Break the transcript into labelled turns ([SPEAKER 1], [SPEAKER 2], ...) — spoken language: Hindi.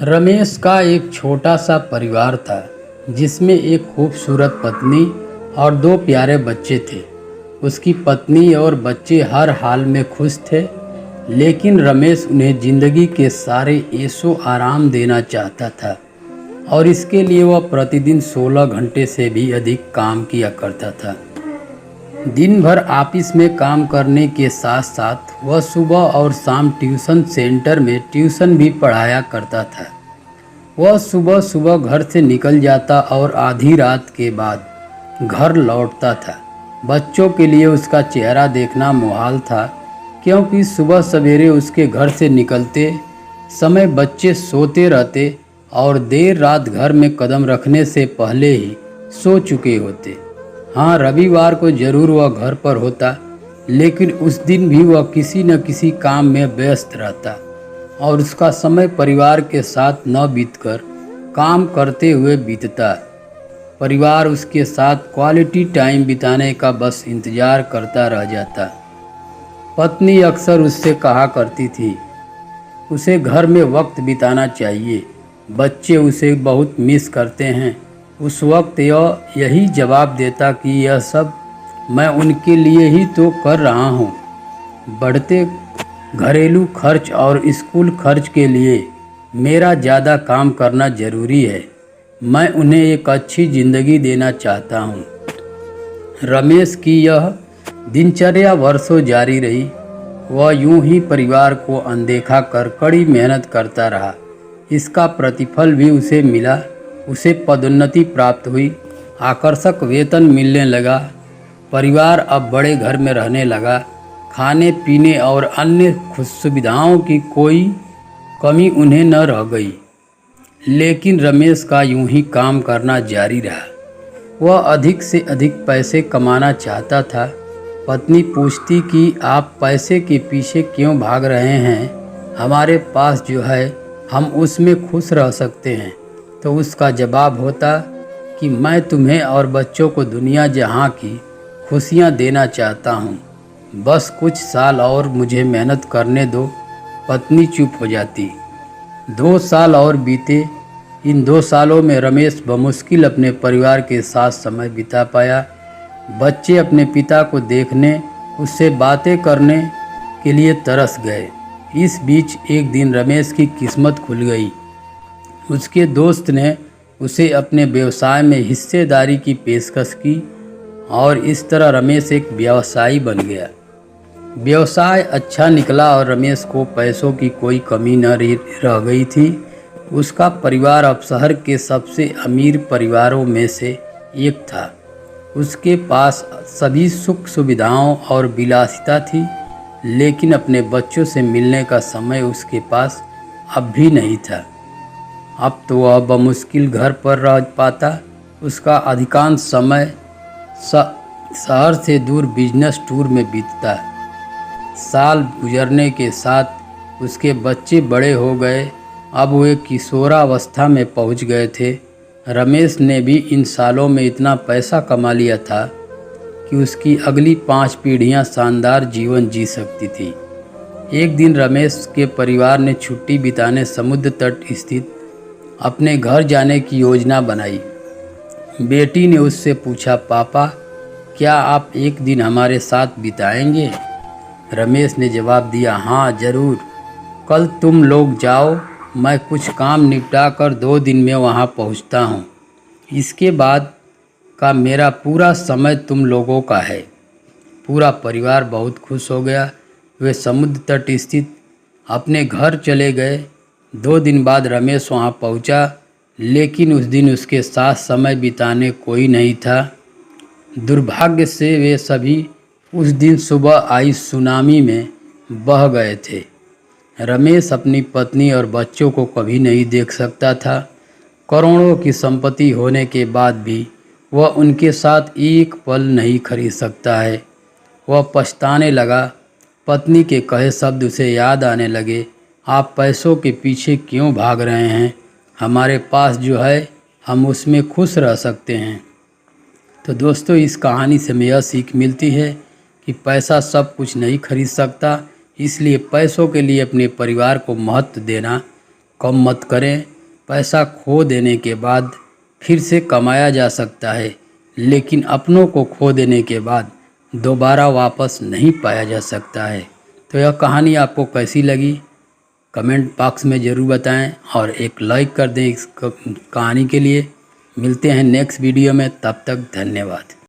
[SPEAKER 1] रमेश का एक छोटा सा परिवार था जिसमें एक खूबसूरत पत्नी और दो प्यारे बच्चे थे। उसकी पत्नी और बच्चे हर हाल में खुश थे, लेकिन रमेश उन्हें जिंदगी के सारे ऐशो आराम देना चाहता था और इसके लिए वह प्रतिदिन 16 घंटे से भी अधिक काम किया करता था। दिन भर ऑफिस में काम करने के साथ साथ वह सुबह और शाम ट्यूशन सेंटर में ट्यूशन भी पढ़ाया करता था। वह सुबह सुबह घर से निकल जाता और आधी रात के बाद घर लौटता था। बच्चों के लिए उसका चेहरा देखना मुहाल था, क्योंकि सुबह सवेरे उसके घर से निकलते समय बच्चे सोते रहते और देर रात घर में कदम रखने से पहले ही सो चुके होते। हाँ, रविवार को जरूर वह घर पर होता, लेकिन उस दिन भी वह किसी न किसी काम में व्यस्त रहता और उसका समय परिवार के साथ न बीतकर काम करते हुए बीतता। परिवार उसके साथ क्वालिटी टाइम बिताने का बस इंतज़ार करता रह जाता। पत्नी अक्सर उससे कहा करती थी उसे घर में वक्त बिताना चाहिए, बच्चे उसे बहुत मिस करते हैं। उस वक्त यह यही जवाब देता कि यह सब मैं उनके लिए ही तो कर रहा हूँ। बढ़ते घरेलू खर्च और स्कूल खर्च के लिए मेरा ज़्यादा काम करना ज़रूरी है। मैं उन्हें एक अच्छी ज़िंदगी देना चाहता हूँ। रमेश की यह दिनचर्या वर्षों जारी रही। वह यूं ही परिवार को अनदेखा कर कड़ी मेहनत करता रहा। इसका प्रतिफल भी उसे मिला। उसे पदोन्नति प्राप्त हुई, आकर्षक वेतन मिलने लगा। परिवार अब बड़े घर में रहने लगा। खाने पीने और अन्य सुविधाओं की कोई कमी उन्हें न रह गई। लेकिन रमेश का यूं ही काम करना जारी रहा। वह अधिक से अधिक पैसे कमाना चाहता था। पत्नी पूछती कि आप पैसे के पीछे क्यों भाग रहे हैं? हमारे पास जो है हम उसमें खुश रह सकते हैं। तो उसका जवाब होता कि मैं तुम्हें और बच्चों को दुनिया जहां की खुशियां देना चाहता हूं। बस कुछ साल और मुझे मेहनत करने दो। पत्नी चुप हो जाती। 2 साल और बीते। इन 2 सालों में रमेश बमुश्किल अपने परिवार के साथ समय बिता पाया। बच्चे अपने पिता को देखने, उससे बातें करने के लिए तरस गए। इस बीच एक दिन रमेश की किस्मत खुल गई। उसके दोस्त ने उसे अपने व्यवसाय में हिस्सेदारी की पेशकश की और इस तरह रमेश एक व्यवसायी बन गया। व्यवसाय अच्छा निकला और रमेश को पैसों की कोई कमी न रह गई थी। उसका परिवार अब शहर के सबसे अमीर परिवारों में से एक था। उसके पास सभी सुख सुविधाओं और विलासिता थी, लेकिन अपने बच्चों से मिलने का समय उसके पास अब भी नहीं था। अब तो वह बमुश्किल घर पर रह पाता। उसका अधिकांश समय शहर से दूर बिजनेस टूर में बीतता। साल गुजरने के साथ उसके बच्चे बड़े हो गए। अब वे किशोरावस्था में पहुंच गए थे। रमेश ने भी इन सालों में इतना पैसा कमा लिया था कि उसकी अगली 5 पीढ़ियां शानदार जीवन जी सकती थी। एक दिन रमेश के परिवार ने छुट्टी बिताने समुद्र तट स्थित अपने घर जाने की योजना बनाई। बेटी ने उससे पूछा, पापा क्या आप एक दिन हमारे साथ बिताएंगे? रमेश ने जवाब दिया, हाँ ज़रूर। कल तुम लोग जाओ, मैं कुछ काम निपटा कर 2 दिन में वहाँ पहुँचता हूँ। इसके बाद का मेरा पूरा समय तुम लोगों का है। पूरा परिवार बहुत खुश हो गया। वे समुद्र तट स्थित अपने घर चले गए। 2 दिन बाद रमेश वहाँ पहुँचा, लेकिन उस दिन उसके साथ समय बिताने कोई नहीं था। दुर्भाग्य से वे सभी उस दिन सुबह आई सुनामी में बह गए थे। रमेश अपनी पत्नी और बच्चों को कभी नहीं देख सकता था। करोड़ों की संपत्ति होने के बाद भी वह उनके साथ एक पल नहीं खरीद सकता है। वह पछताने लगा। पत्नी के कहे शब्द उसे याद आने लगे, आप पैसों के पीछे क्यों भाग रहे हैं? हमारे पास जो है हम उसमें खुश रह सकते हैं। तो दोस्तों, इस कहानी से हमें यह सीख मिलती है कि पैसा सब कुछ नहीं खरीद सकता, इसलिए पैसों के लिए अपने परिवार को महत्व देना कम मत करें। पैसा खो देने के बाद फिर से कमाया जा सकता है, लेकिन अपनों को खो देने के बाद दोबारा वापस नहीं पाया जा सकता है। तो यह कहानी आपको कैसी लगी कमेंट बॉक्स में ज़रूर बताएं और एक लाइक कर दें इस कहानी के लिए। मिलते हैं नेक्स्ट वीडियो में, तब तक धन्यवाद।